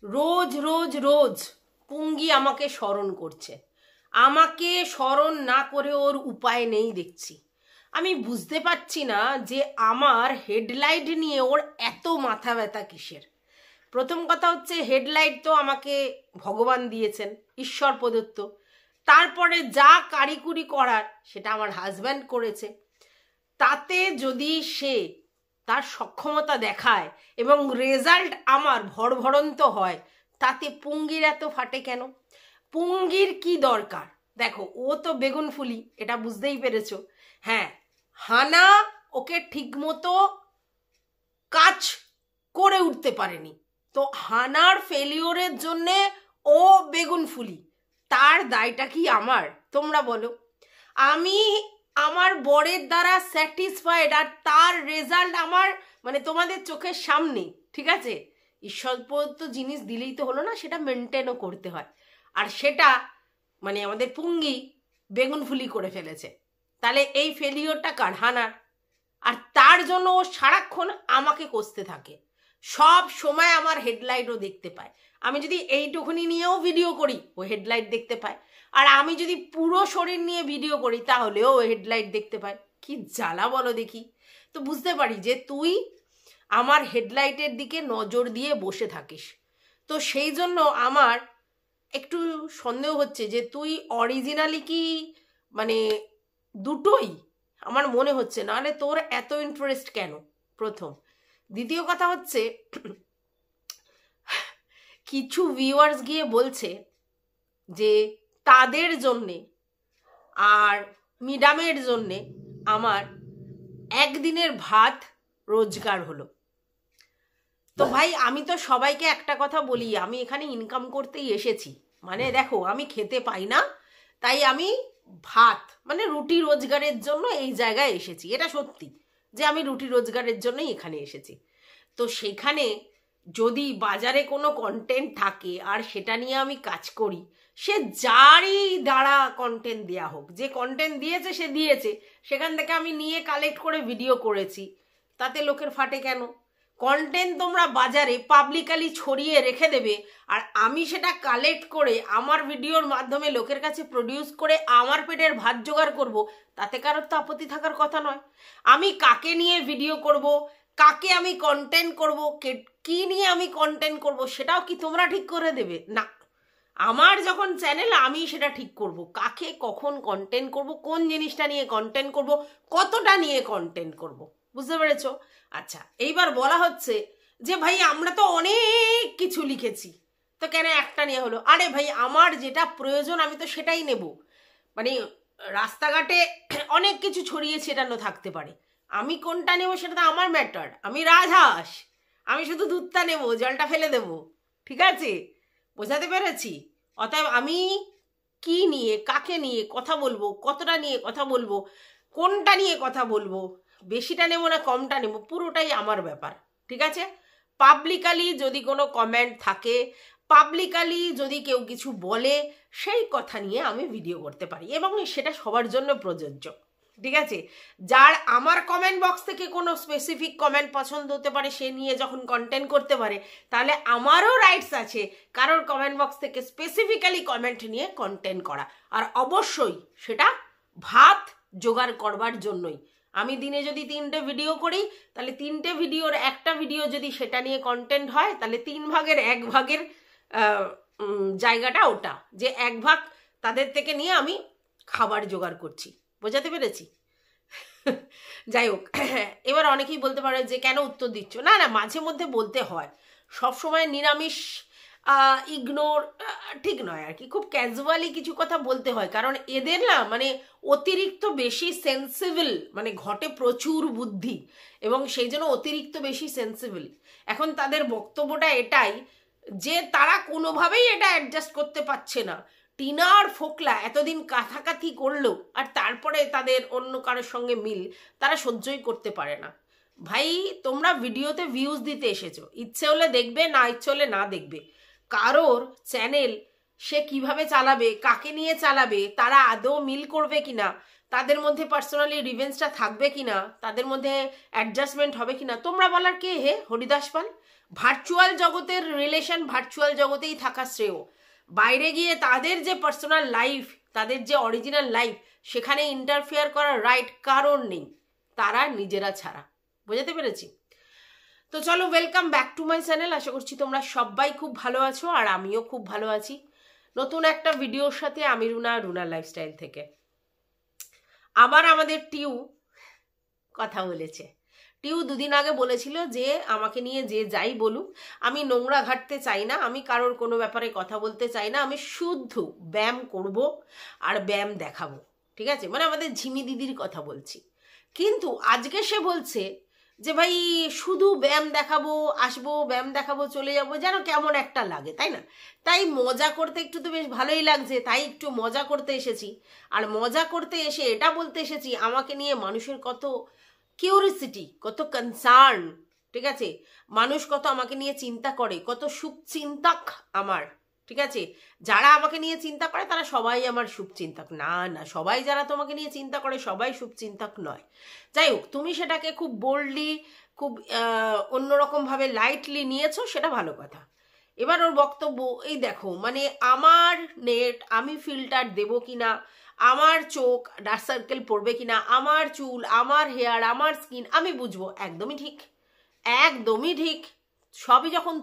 রোজ রোজ রোজ পুঙ্গি আমাকে স্মরণ করছে। আমাকে স্মরণ না করে ওর উপায় নেই দেখছি। আমি বুঝতে পারছি না যে আমার হেডলাইট নিয়ে ওর এত মাথা ব্যথা কিসের। প্রথম কথা হচ্ছে, হেডলাইট তো আমাকে ভগবান দিয়েছেন, ঈশ্বর প্রদত্ত। তারপরে যা কারিকুরি করার সেটা আমার হাজব্যান্ড করেছে। তাতে যদি সে তার সক্ষমতা দেখায় এবং রেজাল্ট আমার ভড়ভড়ন্ত হয়, তাতে পুঙ্গির এত ফাটে কেন? পুঙ্গির কি দরকার? দেখো, ও তো বেগুন ফুলি, এটা বুঝতেই পেরেছো। হ্যাঁ, হানা ওকে ঠিকমতো কাজ করে উঠতে পারেনি, তো হানার ফেলিওরের জন্যে ও বেগুন ফুলি। তার দায়টা কি আমার? তোমরা বলো। আমি আমার বরের দ্বারা স্যাটিসফাইড, আর তার রেজাল্ট আমার মানে তোমাদের চোখের সামনে, ঠিক আছে? ঈশ্বর প্রদত্ত জিনিস দিলেই তো হলো না, সেটা মেনটেনও করতে হয়। আর সেটা মানে আমাদের পুঙ্গি বেগুন ফুলি করে ফেলেছে। তাহলে এই ফেলিওরটা কার? হানার। আর তার জন্য ও সারাক্ষণ আমাকে কষতে থাকে, সব সময় আমার হেডলাইটও দেখতে পায়। আমি যদি এইটুকুনি নিয়েও ভিডিও করি, ও হেডলাইট দেখতে পায়। আর আমি যদি পুরো শরীর নিয়ে ভিডিও করি, তাহলেও হেডলাইট দেখতে পায়। কি জ্বালা বলো দেখি। তো বুঝতে পারি যে তুই আমার হেডলাইটের দিকে নজর দিয়ে বসে থাকিস। তো সেই জন্য আমার একটু সন্দেহ হচ্ছে যে তুই অরিজিনালি কি মানে দুটোই, আমার মনে হচ্ছে। নাহলে তোর এত ইন্টারেস্ট কেন? প্রথম। দ্বিতীয় কথা হচ্ছে, কিছু ভিউয়ার্স গিয়ে বলছে যে তাদের জন্যে আর মিডামের জন্যে আমার একদিনের ভাত রোজগার হলো। তো ভাই, আমি তো সবাইকে একটা কথা বলি, আমি এখানে ইনকাম করতেই এসেছি। মানে দেখো, আমি খেতে পাই না, তাই আমি ভাত মানে রুটি রোজগারের জন্য এই জায়গায় এসেছি। এটা সত্যি যে আমি রুটি রোজগারের জন্যই এখানে এসেছি। তো সেখানে যদি বাজারে কোনো কন্টেন্ট থাকে আর সেটা নিয়ে আমি কাজ করি, সে যারই দ্বারা কন্টেন্ট দেওয়া হোক, যে কন্টেন্ট দিয়েছে সে দিয়েছে, সেখান থেকে আমি নিয়ে কালেক্ট করে ভিডিও করেছি, তাতে লোকের ফাটে কেন? কন্টেন্ট তোমরা বাজারে পাবলিকালি ছড়িয়ে রেখে দেবে, আর আমি সেটা কালেক্ট করে আমার ভিডিওর মাধ্যমে লোকের কাছে প্রডিউস করে আমার পেটের ভাত জোগাড় করব, তাতে কারোর তো আপত্তি থাকার কথা নয়। আমি কাকে নিয়ে ভিডিও করব, কাকে আমি কন্টেন্ট করব, কি নিয়ে আমি কন্টেন্ট করব, সেটাও কি তোমরা ঠিক করে দেবে? না, আমার যখন চ্যানেল, আমি সেটা ঠিক করব, কাকে কখন কন্টেন্ট করব, কোন জিনিসটা নিয়ে কন্টেন্ট করব, কতটা নিয়ে কন্টেন্ট করব। বুঝতে পেরেছো? আচ্ছা, এইবার বলা হচ্ছে যে ভাই আমরা তো অনেক কিছু লিখেছি, তো কেন একটা নিয়ে হলো? আরে ভাই, আমার যেটা প্রয়োজন আমি তো সেটাই নেব। মানে রাস্তাঘাটে অনেক কিছু ছড়িয়ে ছিটানো থাকতে পারে, আমি কোনটা নেব সেটা তো আমার ম্যাটার। আমি রাজহাঁস, আমি শুধু দুধটা নেব, জলটা ফেলে দেব, ঠিক আছে? বোঝাতে পেরেছি? অতএব আমি কি নিয়ে, কাকে নিয়ে কথা বলবো, কতটা নিয়ে কথা বলবো, কোনটা নিয়ে কথা বলবো, বেশিটা নেব না কমটা নেব, পুরোটাই আমার ব্যাপার, ঠিক আছে? পাবলিকালি যদি কোনো কমেন্ট থাকে, পাবলিকালি যদি কেউ কিছু বলে, সেই কথা নিয়ে আমি ভিডিও করতে পারি, এবং সেটা সবার জন্য প্রযোজ্য, ঠিক আছে? যার আমার কমেন্ট বক্স থেকে কোনো স্পেসিফিক কমেন্ট পছন্দ হতে পারে, সে নিয়ে যখন কন্টেন্ট করতে পারে, তাহলে আমারও রাইটস আছে কারোর কমেন্ট বক্স থেকে স্পেসিফিক্যালি কমেন্ট নিয়ে কন্টেন্ট করা। আর অবশ্যই সেটা ভাত জোগাড় করবার জন্যই। আমি দিনে যদি 3টে ভিডিও করি, তাহলে 3টে ভিডিওর একটা ভিডিও যদি সেটা নিয়ে কন্টেন্ট হয়, তাহলে 3 ভাগের 1 ভাগের জায়গাটা ওটা, যে 1 ভাগ তাদের থেকে নিয়ে আমি খাবার জোগাড় করছি। বোঝাতে পেরেছি? যাই হোক, এবার অনেকেই বলতে পারে যে কেন উত্তর দিচ্ছ? না না, মাঝে মধ্যে বলতে হয়, সবসময় নিরামিষ ইগনোর ঠিক নয় আর কি, খুব ক্যাজুয়ালি কিছু কথা বলতে হয়। কারণ এদের না মানে অতিরিক্ত বেশি সেন্সিবল, মানে ঘটে প্রচুর বুদ্ধি, এবং সেই জন্য অতিরিক্ত বেশি সেন্সিবল। এখন তাদের বক্তব্যটা এটাই যে তারা কোনোভাবেই এটা অ্যাডজাস্ট করতে পারছে না। টিনা আর ফোকলা এতদিন কাথাকাথি করলো, আর তারপরে তাদের অন্য কারোর সঙ্গে মিল, তারা সহ্যই করতে পারে না। ভাই, তোমরা ভিডিওতে ভিউজ দিতে এসেছো, ইচ্ছে হলে দেখবে, না ইচ্ছে হলে না দেখবে। কারোর চ্যানেল সে কিভাবে চালাবে, কাকে নিয়ে চালাবে, তারা আদৌ মিল করবে কিনা, তাদের মধ্যে পার্সোনালি রিভেঞ্জটা থাকবে কিনা, তাদের মধ্যে অ্যাডজাস্টমেন্ট হবে কিনা, তোমরা বলার কে হে? হরিদাস পাল? ভার্চুয়াল জগতের রিলেশন ভার্চুয়াল জগতেই থাকা শ্রেয়, বাইরে গিয়ে তাদের যে পার্সোনাল লাইফ, তাদের যে অরিজিনাল লাইফ, সেখানে ইন্টারফেয়ার করার রাইট কারণ নেই, তারা নিজেরা ছাড়া। বুঝতে পেরেছি? তো চলো, welcome back to my channel. আশা করছি তোমরা সবাই খুব ভালো আছো, আর আমিও খুব ভালো আছি। নতুন একটা ভিডিওর সাথে আমি রুনার লাইফস্টাইল থেকে। আবার আমাদের টিউ কথা বলেছে। টিউ দুদিন আগে বলেছিল যে আমাকে নিয়ে যে যাই বলুক, আমি নোংরা ঘাটতে চাই না, আমি কারোর কোনো ব্যাপারে কথা বলতে চাই না, আমি শুদ্ধ ব্যায়াম করব আর ব্যায়াম দেখাবো। ঠিক আছে, মানে আমাদের ঝিমি দিদির কথা বলছি। কিন্তু আজকে সে বলছে যে ভাই শুধু ব্যায়াম দেখাবো, আসবো, ব্যায়াম দেখাবো, চলে যাবো, যেন কেমন একটা লাগে, তাই না? তাই মজা করতে একটু তো বেশ ভালোই লাগছে, তাই একটু মজা করতে এসেছি। আর মজা করতে এসে এটা বলতে এসেছি, আমাকে নিয়ে মানুষের কত কিউরিসিটি, কত কনসার্ন, ঠিক আছে, মানুষ কত আমাকে নিয়ে চিন্তা করে, কত শুভচিন্তক আমার। ঠিক আছে, যারা আমাকে নিয়ে চিন্তা করে তারা সবাই আমার শুভচিন্তক না, না সবাই যারা তোমাকে নিয়ে চিন্তা করে সবাই শুভচিন্তক নয়। যাই হোক, তুমি সেটাকে খুব বোল্ডলি, খুব অন্যরকমভাবে লাইটলি নিয়েছো, সেটা ভালো কথা। এবার ওর বক্তব্য, এই দেখো, মানে আমার নেট আমি ফিল্টার দেবো কিনা, আমার চোখ ডার্ক সার্কেল পড়বে কিনা, আমার চুল, আমার হেয়ার, আমার স্কিন আমি বুঝবো। একদমই ঠিক, একদমই ঠিক। সবই যখন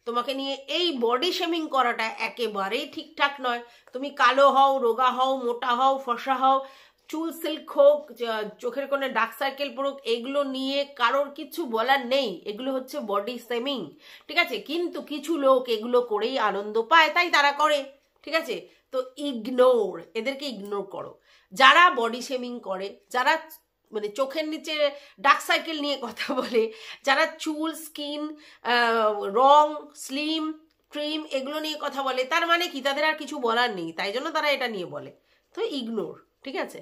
তোমাকে নিয়ে এই বডি শেমিং করাটা একেবারেই ঠিকঠাক নয়। তুমি কালো হও, রোগা হও, মোটা হও, ফর্সা হও, চুল সিল্ক হোক, চোখের কোণে ডার্ক সার্কেল পড়ুক, এগুলো নিয়ে কারোর কিছু বলার নেই, এগুলো হচ্ছে বডি শেমিং। ঠিক আছে, কিন্তু কিছু লোক এগুলো করেই আনন্দ পায়, তাই তারা করে। ঠিক আছে, তো ইগনোর, এদেরকে ইগনোর করো। যারা বডি শেমিং করে, যারা মানে চোখের নিচে ডার্ক সার্কেল নিয়ে কথা বলে, যারা চুল, স্কিন, রং, স্লিম, ট্রিম এগুলো নিয়ে কথা বলে, তার মানে কি তাদের আর কিছু বলার নেই, তাই জন্য তারা এটা নিয়ে বলে। তো ইগনোর, ঠিক আছে?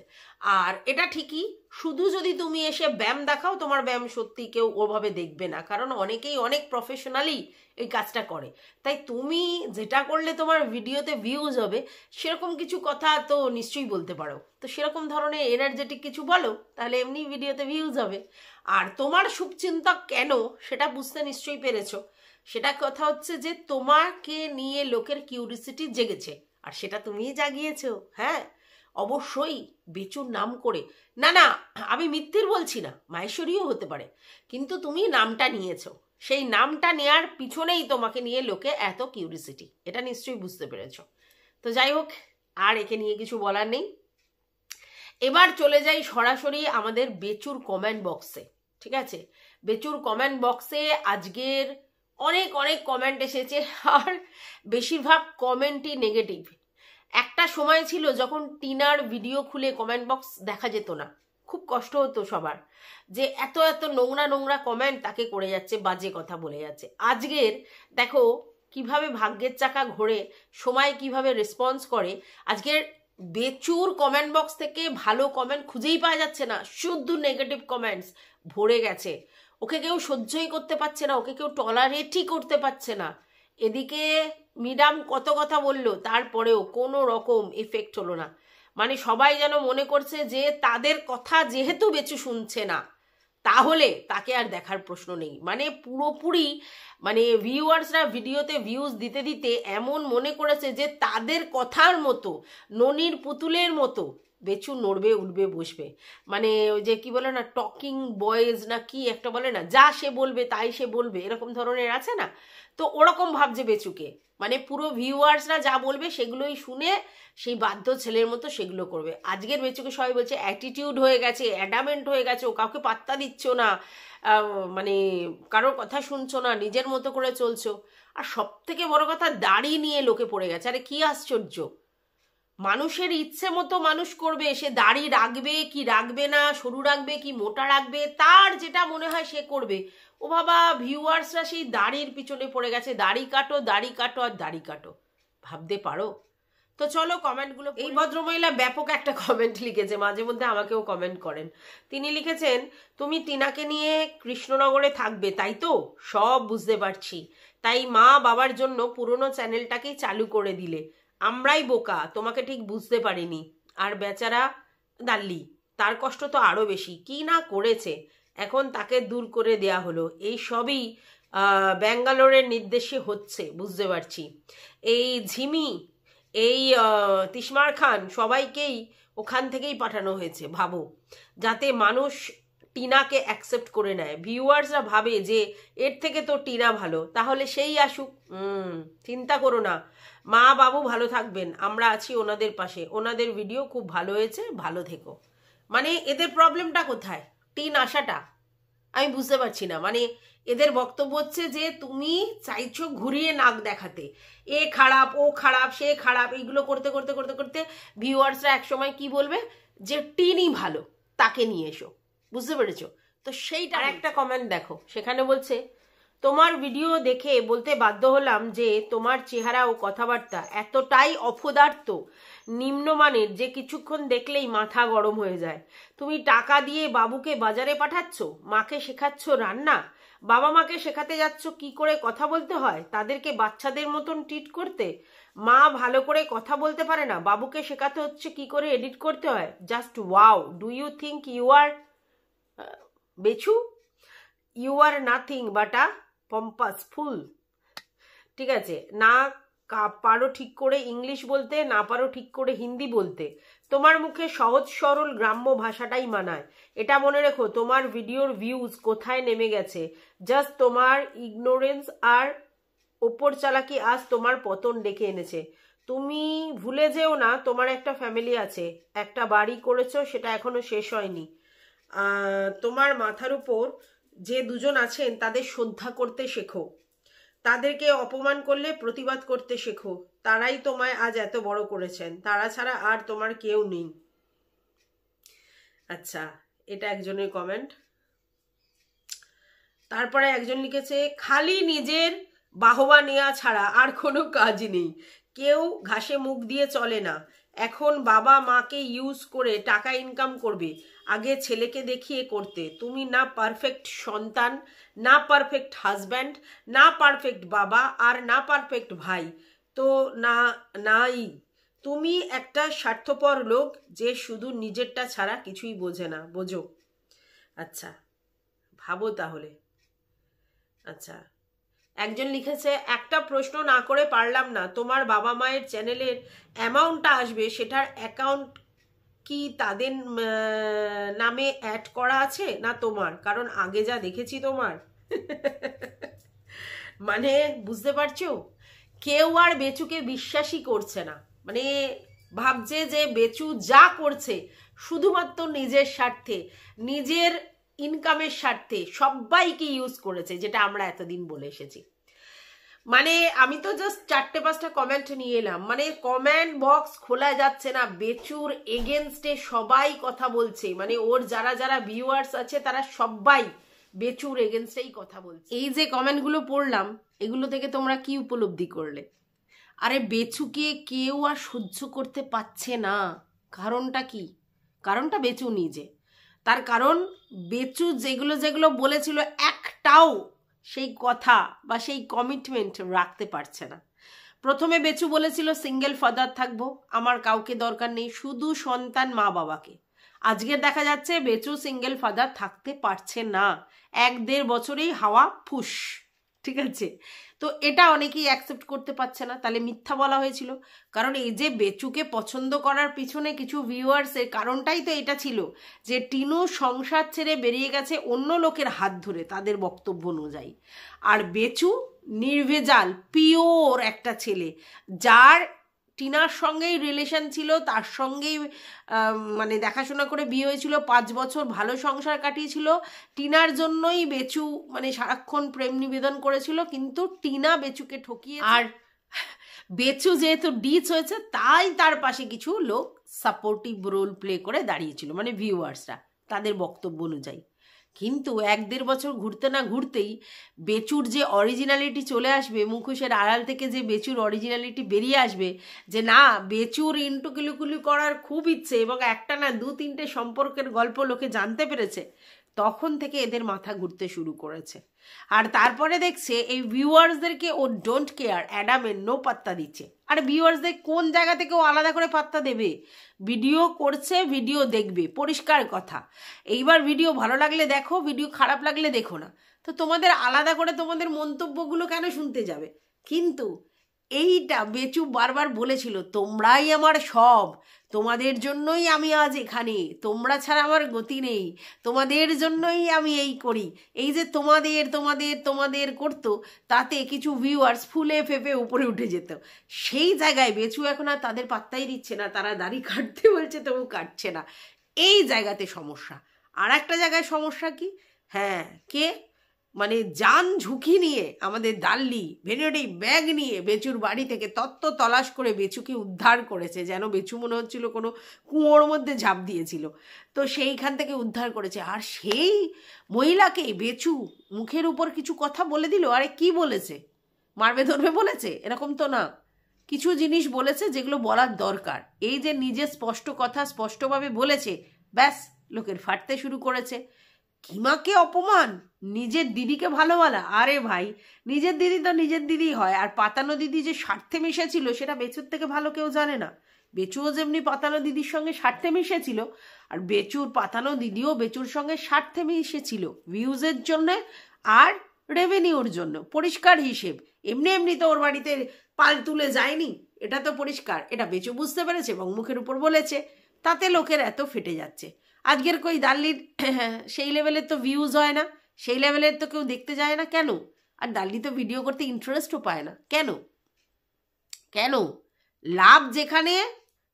আর এটা ঠিকই, শুধু যদি তুমি এসে ব্যায়াম দেখাও, তোমার ব্যায়াম সত্যি কেউ ওভাবে দেখবে না, কারণ অনেকেই অনেক প্রফেশনালি এই কাজটা করে। তাই তুমি যেটা করলে তোমার ভিডিওতে ভিউজ হবে, সেরকম কিছু কথা তো নিশ্চয়ই বলতে পারো। তো সেরকম ধরনের এনার্জেটিক কিছু বলো, তাহলে এমনি ভিডিওতে ভিউজ হবে। আর তোমার শুভচিন্তক কেন, সেটা বুঝতে নিশ্চয়ই পেরেছো। সেটা কথা হচ্ছে যে তোমাকে নিয়ে লোকের কিউরিসিটি জেগেছে, আর সেটা তুমিই জাগিয়েছো। হ্যাঁ, অবশ্যই বেচুর নাম করে, না না আমি মিথ্যের বলছি না, মাহেশ্বরীও হতে পারে, কিন্তু তুমি নামটা নিয়েছো, সেই নামটা নেয়ার পিছনেই তোমাকে নিয়ে লোকে এত কিউরিসিটি, এটা নিশ্চয়ই বুঝতে পেরেছো। তো যাই হোক, আর একে নিয়ে কিছু বলার নেই। এবার চলে যাই সরাসরি আমাদের বেচুর কমেন্ট বক্সে। ঠিক আছে, বেচুর কমেন্ট বক্সে আজকের অনেক অনেক কমেন্ট এসেছে, আর বেশিরভাগ কমেন্টই নেগেটিভ। একটা সময় ছিল যখন টিনার ভিডিও খুলে কমেন্ট বক্স দেখা যেত না, খুব কষ্ট হতো সবার, যে এত এত নোংরা নোংরা কমেন্ট তাকে করে যাচ্ছে, বাজে কথা বলে যাচ্ছে। আজকের দেখো কিভাবে ভাগ্যের চাকা ঘোরে, সময় কিভাবে রেসপন্স করে। আজকের বেচুর কমেন্ট বক্স থেকে ভালো কমেন্ট খুঁজেই পাওয়া যাচ্ছে না, শুধু নেগেটিভ কমেন্টস ভরে গেছে। ওকে কেউ সহ্যই করতে পারছে না, ওকে কেউ টলারেটই করতে পারছে না। এদিকে মিডাম কত কথা বললো, তারপরেও কোনো রকম এফেক্ট হলো না। মানে সবাই যেন মনে করছে যে তাদের কথা যেহেতু বেচু শুনছে না, তাহলে তাকে আর দেখার প্রশ্ন নেই। মানে পুরোপুরি মানে ভিউয়ার্সরা ভিডিওতে ভিউজ দিতে দিতে এমন মনে করেছে যে তাদের কথার মতো, ননির পুতুলের মতো বেচু নড়বে, উঠবে, বসবে। মানে ওই যে কি বলে না, টকিং বয়েজ না কি একটা বলে না, যা সে বলবে তাই সে বলবে, এরকম ধরনের আছে না, তো ওরকম ভাবছে বেচুকে। মানে পুরো ভিউয়ার্সরা যা বলবে সেগুলোই শুনে সেই বাধ্য ছেলের মতো সেগুলো করবে। আজকের বেচুকে সবাই বলছে অ্যাটিটিউড হয়ে গেছে, অ্যাডামেন্ট হয়ে গেছে, ও কাউকে পাত্তা দিচ্ছ না, মানে কারোর কথা শুনছো না, নিজের মতো করে চলছো। আর সব থেকে বড় কথা, দাড়ি নিয়ে লোকে পড়ে গেছে। আরে কি আশ্চর্য, মানুষের ইচ্ছে মতো মানুষ করবে, সে দাড়ি রাখবে কি রাখবে না, সরু রাখবে কি মোটা রাখবে, তার যেটা মনে হয় সে করবে। ও বাবা, ভিউয়ার্সরা সেই দাড়ির পিছনে পড়ে গেছে, দাড়ি কাটো, দাড়ি কাটো আর দাড়ি কাটো, ভাবতে পারো? তো চলো কমেন্টগুলো। এই ভদ্রমহিলা ব্যাপক একটা কমেন্ট লিখেছে, মাঝে মধ্যে আমাকেও কমেন্ট করেন। তিনি লিখেছেন, তুমি টিনাকে নিয়ে কৃষ্ণনগরে থাকবে তাই তো? সব বুঝতে পারছি, তাই মা বাবার জন্য পুরনো চ্যানেলটাকেই চালু করে দিলে, আমরাই বোকা, তোমাকে ঠিক বুঝতে পারিনি। আর বেচারা দাল্লি, তার কষ্ট তো আরো বেশি, কি না করেছে, এখন তাকে দূর করে দেয়া হলো। এই সবই ব্যাঙ্গালোরের নির্দেশে হচ্ছে, বুঝতে পারছি। এই ঝিমি, এই তিশমার খান, সবাইকেই ওখান থেকেই পাঠানো হয়েছে, ভাবো, যাতে মানুষ টিনাকে অ্যাকসেপ্ট করে নেয়। ভিউয়ার্সরা ভাবে যে এর থেকে তো টিনা ভালো, তাহলে সেই আসুক। চিন্তা করো না, মা বাবু ভালো থাকবেন, আমরা আছি ওনাদের পাশে, ওনাদের ভিডিও খুব ভালো হয়েছে, ভালো থেকো। মানে এদের প্রবলেমটা কোথায়? টিন আসাটা আমি বুঝতে পারছি না। মানে এদের বক্তব্য হচ্ছে যে তুমি চাইছো ঘুরিয়ে নাক দেখাতে, এ খারাপ, ও খারাপ, সে খারাপ, এইগুলো করতে করতে করতে করতে ভিউয়ার্সরা একসময় কি বলবে, যে টিনই ভালো, তাকে নিয়ে এসো। বুঝতে পেরেছো? তো সেইটা একটা কমেন্ট দেখো, সেখানে বলছে, তোমার ভিডিও দেখে বলতে বাধ্য হলাম যে তোমার চেহারা ও কথাবার্তা এতটাই অপদার্থ, নিম্নমানের, যে কিছুক্ষণ দেখলেই মাথা গরম হয়ে যায়। তুমি টাকা দিয়ে বাবুকে বাজারে পাঠাচ্ছ, মাকে শেখাচ্ছ রান্না, বাবা মাকে শেখাতে যাচ্ছ কি করে কথা বলতে হয়, তাদেরকে বাচ্চাদের মতন ট্রিট করতে। মা ভালো করে কথা বলতে পারে না, বাবুকে শেখাতে হচ্ছে কি করে এডিট করতে হয়। Just wow. Do you think you are বেচু? You are nothing but a pompous fool. ঠিক আছে, না পারো ঠিক করে ইংলিশ বলতে, না পারো ঠিক করে হিন্দি বলতে, তোমার মুখে সহজ সরল গ্রাম্য ভাষাটাই মানায়। এটা মনে রেখো, তোমার ভিডিওর ভিউজ কোথায় নেমে গেছে। জাস্ট তোমার ইগনোরেন্স আর ওপর চালাকি আজ তোমার পতন ডেকে এনেছে। তুমি ভুলে যেও না, তোমার একটা ফ্যামিলি আছে, একটা বাড়ি করেছো, সেটা এখনো শেষ হয়নি। তোমার মাথার উপর যে দুজন আছেন তাদের শ্রদ্ধা করতে শেখো, তাদেরকে অপমান করলে প্রতিবাদ করতে শেখো। তারাই তোমায় আজ এত বড় করেছেন, তারা ছাড়া আর তোমার কেউ নেই। আচ্ছা, এটা একজনের কমেন্ট। তারপরে একজন লিখেছে, খালি নিজের বাহবা নেওয়া ছাড়া আর কোনো কাজ নেই, কেউ ঘাসে মুখ দিয়ে চলে না। এখন বাবা মাকে ইউজ করে টাকা ইনকাম করবে, আগে ছেলেকে দেখিয়ে করতে। তুমি না পারফেক্ট সন্তান, না পারফেক্ট হাজব্যান্ড, না পারফেক্ট বাবা, আর না পারফেক্ট ভাই, তো নাই। তুমি একটা স্বার্থপর লোক যে শুধু নিজেরটা ছাড়া কিছুই বোঝে না, বোঝো? আচ্ছা, ভাবো তাহলে। আচ্ছা, একজন লিখেছে, একটা প্রশ্ন না করে পারলাম না, তোমার বাবা মায়ের চ্যানেলের অ্যামাউন্টটা আসবে, সেটার অ্যাকাউন্ট কি তাদের নামে অ্যাড করা আছে না তোমার? কারণ আগে যা দেখেছি তোমার। মানে বুঝতে পারছো, কেউ আর বেচুকে বিশ্বাসই করছে না। মানে ভাবছে যে বেচু যা করছে শুধুমাত্র নিজের স্বার্থে, নিজের ইনকামের স্বার্থে সবাইকে ইউজ করেছে, যেটা আমরা এতদিন বলে এসেছি। মানে আমি তো জাস্ট 4-5টা কমেন্ট নিয়ে এলাম, মানে কমেন্ট বক্স খোলা যাচ্ছে না। বেচুর এগেনস্টে সবাই কথা বলছে, মানে ওর যারা যারা ভিউয়ার্স আছে তারা সবাই বেচুর এগেনস্টেই কথা বলছে। এই যে কমেন্টগুলো পড়লাম, এগুলো থেকে তোমরা কি উপলব্ধি করলে? আরে বেচুকে কেউ আর সহ্য করতে পারছে না। কারণটা কি? কারণটা বেচু নিজে। তার কারণ বেচু যেগুলো যেগুলো বলেছিল একটাও সেই কথা বা সেই কমিটমেন্ট রাখতে পারছে না। প্রথমে বেচু বলেছিল সিঙ্গেল ফাদার থাকবো, আমার কাউকে দরকার নেই, শুধু সন্তান মা বাবাকে। আজকে দেখা যাচ্ছে বেচু সিঙ্গেল ফাদার থাকতে পারছে না, 1-1.5 বছরেই হাওয়া ফুস। ঠিক আছে, তো এটা অনেকেই অ্যাকসেপ্ট করতে পারছে না। তাহলে মিথ্যা বলা হয়েছিল। কারণ এই যে বেচুকে পছন্দ করার পিছনে কিছু ভিউয়ার্সের কারণটাই তো এটা ছিল যে টিনু সংসার ছেড়ে বেরিয়ে গেছে অন্য লোকের হাত ধরে, তাদের বক্তব্য অনুযায়ী। আর বেচু নির্ভেজাল পিওর একটা ছেলে, যার টিনার সঙ্গেই রিলেশন ছিল, তার সঙ্গেই মানে দেখাশোনা করে বিয়ে হয়েছিল, 5 বছর ভালো সংসার কাটিয়েছিল। টিনার জন্যই বেচু মানে সারাক্ষণ প্রেম নিবেদন করেছিল, কিন্তু টিনা বেচুকে ঠকিয়ে, আর বেচু যেহেতু ডিচ হয়েছে তাই তার পাশে কিছু লোক সাপোর্টিভ রোল প্লে করে দাঁড়িয়েছিল, মানে ভিউয়ার্সরা তাদের বক্তব্য অনুযায়ী। কিন্তু 1-1.5 বছর ঘুরতে না ঘুরতেই বেচুর যে অরিজিনালিটি চলে আসবে, মুখোশের আড়াল থেকে যে বেচুর অরিজিনালিটি বেরিয়ে আসবে, যে না বেচুর ইন্টু কিলুকুলু করার খুব ইচ্ছে এবং একটা না 2-3টে সম্পর্কের গল্প লোকে জানতে পেরেছে, তখন থেকে এদের মাথা ঘুরতে শুরু করেছে। আর তারপরে দেখছে এই ভিউয়ার্সদেরকে ও ডোন্ট কেয়ার, অ্যাডামের নো পাত্তা দিচ্ছে। আর ভিউয়ার্সদের কোন জায়গা থেকে ও আলাদা করে পাত্তা দেবে? ভিডিও করছে, ভিডিও দেখবে, পরিষ্কার কথা। এইবার ভিডিও ভালো লাগলে দেখো, ভিডিও খারাপ লাগলে দেখো না। তো তোমাদের আলাদা করে তোমাদের মন্তব্যগুলো কেন শুনতে যাবে? কিন্তু এইটা বেচু বারবার বলেছিল, তোমরাই আমার সব, তোমাদের জন্যই আমি আজ এখানে, তোমরা ছাড়া আমার গতি নেই, তোমাদের জন্যই আমি এই করি। এই যে তোমাদের তোমাদের তোমাদের করতো, তাতে কিছু ভিউয়ার্স ফুলে ফেপে উপরে উঠে যেত। সেই জায়গায় বেচু এখন আর তাদের পাত্তাই দিচ্ছে না, তারা দাড়ি কাটতে বলছে তবু কাটছে না। এই জায়গাতে সমস্যা। আর একটা জায়গায় সমস্যা কি, হ্যাঁ, কে মানে যান ঝুঁকি নিয়ে আমাদের দাল্লি ভেনিটি ব্যাগ নিয়ে বেচুর বাড়ি থেকে তত্ত্ব তলাশ করে বেচুকে উদ্ধার করেছে, যেন বেচু মনে হচ্ছিল কোনো কুয়োর মধ্যে ঝাঁপ দিয়েছিল, তো সেইখান থেকে উদ্ধার করেছে। আর সেই মহিলাকে বেচু মুখের উপর কিছু কথা বলে দিল। আরে কি বলেছে? মারবে ধরবে বলেছে? এরকম তো না, কিছু জিনিস বলেছে যেগুলো বলার দরকার। এই যে নিজে স্পষ্ট কথা স্পষ্টভাবে বলেছে, ব্যাস লোকের ফাটতে শুরু করেছে। কিমাকে অপমান, নিজের দিদিকে ভালো বলা। আরে ভাই, নিজের দিদি তো নিজের দিদি হয়, আর পাতানো দিদি যে স্বার্থে মিশেছিল সেটা বেচুর থেকে ভালো কেউ জানে না। বেচুও যেমনি পাতানো দিদির সঙ্গে স্বার্থে মিশেছিল, আর বেচুর পাতানো দিদিও বেচুর সঙ্গে স্বার্থে মিশেছিল ভিউজের জন্য আর রেভিনিউর জন্য। পরিষ্কার হিসেব। এমনি এমনি তো ওর বাড়িতে পাল তুলে যায়নি, এটা তো পরিষ্কার। এটা বেচু বুঝতে পেরেছে এবং মুখের উপর বলেছে, তাতে লোকের এত ফেটে যাচ্ছে। আজকের কই দাল্লির সেই লেভেলের তো ভিউজ হয় না, সেই লেভেলের তো কেউ দেখতে যায় না। কেন? আর দাল্লি তো ভিডিও করতে ইন্টারেস্টও পায় না। কেন? কেন? লাভ যেখানে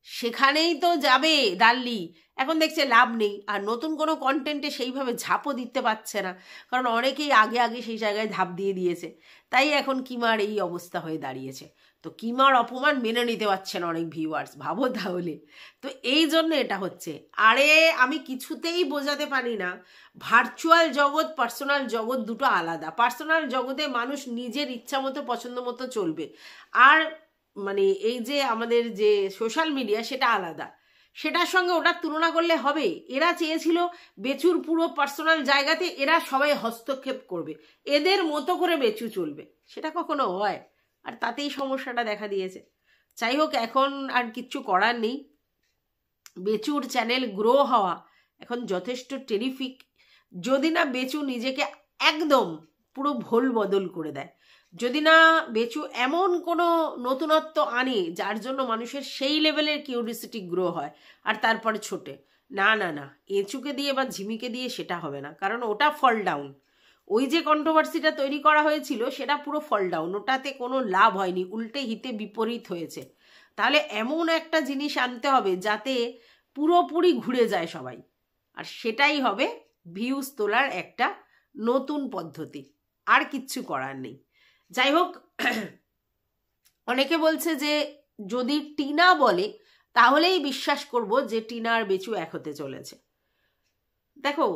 সেখানেই তো যাবে দাল্লি। এখন দেখছে লাভ নেই, আর নতুন কোনো কন্টেন্টে সেইভাবে ঝাঁপও দিতে পারছে না, কারণ অনেকেই আগে আগে সেই জায়গায় ঝাঁপ দিয়ে দিয়েছে। তাই এখন কিমার এই অবস্থা হয়ে দাঁড়িয়েছে। তো কিমার অপমান মেনে নিতে পারছে না অনেক ভিউয়ার্স, ভাবো তাহলে। তো এই জন্য এটা হচ্ছে। আরে আমি কিছুতেই বোঝাতে পারি না, ভার্চুয়াল জগৎ পার্সোনাল জগৎ দুটো আলাদা। পার্সোনাল জগতে মানুষ নিজের ইচ্ছা মতো পছন্দ মতো চলবে, আর মানে এই যে আমাদের যে সোশ্যাল মিডিয়া সেটা আলাদা। সেটার সঙ্গে ওটার তুলনা করলে হবে? এরা চেয়েছিল বেচুর পুরো পার্সোনাল জায়গাতে এরা সবাই হস্তক্ষেপ করবে, এদের মতো করে বেচু চলবে। সেটা কখনো হয়? আর তাতেই সমস্যাটা দেখা দিয়েছে। যাই হোক, এখন আর কিচ্ছু করার নেই। বেচুর চ্যানেল গ্রো হওয়া এখন যথেষ্ট টেরিফিক, যদি না বেচু নিজেকে একদম পুরো ভোল বদল করে দেয়, যদি না বেচু এমন কোনো নতুনত্ব আনে যার জন্য মানুষের সেই লেভেলের কিউরিসিটি গ্রো হয় আর তারপরে ছোটে। না না না, এঁচুকে দিয়ে বা ঝিমিকে দিয়ে সেটা হবে না, কারণ ওটা ফল ডাউন। ওই যে কন্ট্রোভার্সিটা তৈরি করা হয়েছিল সেটা পুরো ফল ডাউন, ওটাতে কোনো লাভ হয়নি, উল্টে হিতে বিপরীত হয়েছে। তাহলে এমন একটা জিনিস আনতে হবে যাতে পুরোপুরি ঘুরে যায় সবাই, আর সেটাই হবে ভিউজ তোলার একটা নতুন পদ্ধতি। আর কিচ্ছু করার নেই। যাই হোক, অনেকে বলছে যে যদি টিনা বলে তাহলেই বিশ্বাস করব যে টিনা আর বেচু এক হতে চলেছে। দেখো,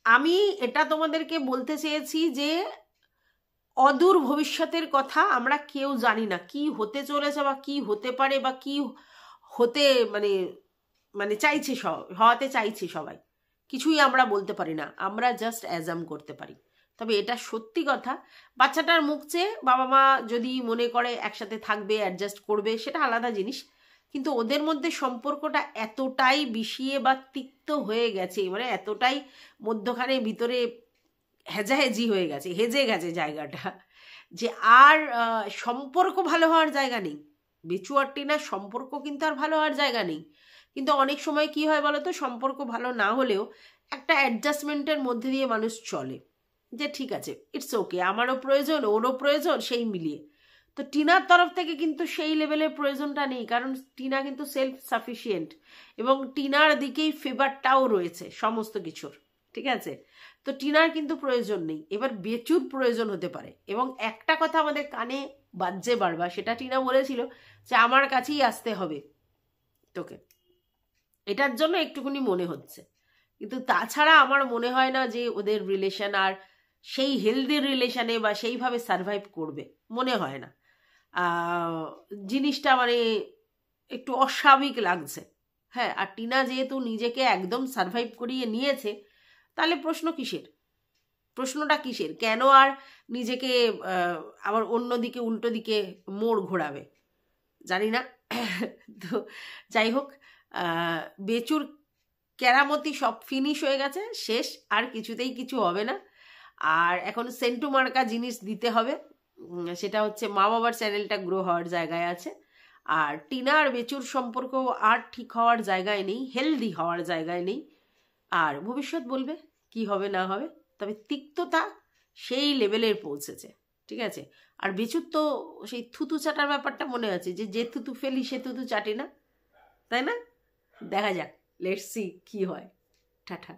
আমি এটা তোমাদেরকে বলতে চেয়েছি যে অদূর ভবিষ্যতের কথা আমরা কেউ জানি না, কি হতে চলেছে বা কি হতে পারে বা কি হতে মানে মানে চাইছে, হওয়াতে চাইছে সবাই, কিছুই আমরা বলতে পারি না, আমরা জাস্ট অ্যাজাম করতে পারি। তবে এটা সত্যি কথা, বাচ্চাটার মুখ চেয়ে বাবা মা যদি মনে করে একসাথে থাকবে, অ্যাডজাস্ট করবে, সেটা আলাদা জিনিস। কিন্তু ওদের মধ্যে সম্পর্কটা এতটাই বিষিয়ে বা তিক্ত হয়ে গেছে, মানে এতটাই মধ্যখানে ভিতরে হেজাহেজি হয়ে গেছে, হেজে গেছে জায়গাটা, যে আর সম্পর্ক ভালো হওয়ার জায়গা নেই। বেচু আর টিনার সম্পর্ক কিন্তু আর ভালো হওয়ার জায়গা নেই। কিন্তু অনেক সময় কি হয় বলো তো, সম্পর্ক ভালো না হলেও একটা অ্যাডজাস্টমেন্টের মধ্যে দিয়ে মানুষ চলে, যে ঠিক আছে ইটস ওকে, আমারও প্রয়োজন ওরও প্রয়োজন, সেই মিলিয়ে। তো টিনার তরফ থেকে কিন্তু সেই লেভেলের প্রয়োজনটা নেই, কারণ টিনা কিন্তু সেলফ সাফিসিয়েন্ট এবং টিনার দিকেই ফেভারটাও রয়েছে সমস্ত কিছুর, ঠিক আছে? তো টিনার কিন্তু প্রয়োজন নেই। এবার বেচুর প্রয়োজন হতে পারে, এবং একটা কথা আমাদের কানে বাজছে বারবার, সেটা টিনা বলেছিল যে আমার কাছেই আসতে হবে তোকে, এটার জন্য একটুখানি মনে হচ্ছে। কিন্তু তাছাড়া আমার মনে হয় না যে ওদের রিলেশন আর সেই হেলদি রিলেশনে বা সেইভাবে সারভাইভ করবে, মনে হয় না। জিনিসটা মানে একটু অস্বাভাবিক লাগছে। হ্যাঁ, আর টিনা যেহেতু নিজেকে একদম সারভাইভ করিয়ে নিয়েছে, তাহলে প্রশ্ন কিসের? প্রশ্নটা কিসের? কেন আর নিজেকে আবার অন্যদিকে উল্টো দিকে মোড় ঘোরাবে? জানি না। তো যাই হোক, বেচুর কেরামতি সব ফিনিশ হয়ে গেছে, শেষ, আর কিছুতেই কিছু হবে না। আর এখন সেন্টু মার্কা জিনিস দিতে হবে, সেটা হচ্ছে মা বাবার চ্যানেলটা গ্রো হওয়ার জায়গায় আছে। আর টিনা আর বেচুর সম্পর্ক আর ঠিক হওয়ার জায়গায় নেই, হেলদি হওয়ার জায়গায় নেই। আর ভবিষ্যৎ বলবে কি হবে না হবে, তবে তিক্ততা সেই লেভেলের পৌঁছেছে, ঠিক আছে। আর বেচুর তো সেই থুতু চাটার ব্যাপারটা মনে আছে, যে থুতু ফেলি সে থুতু চাটি না, তাই না? দেখা যাক, লেটস সি কি হয়। টাটা।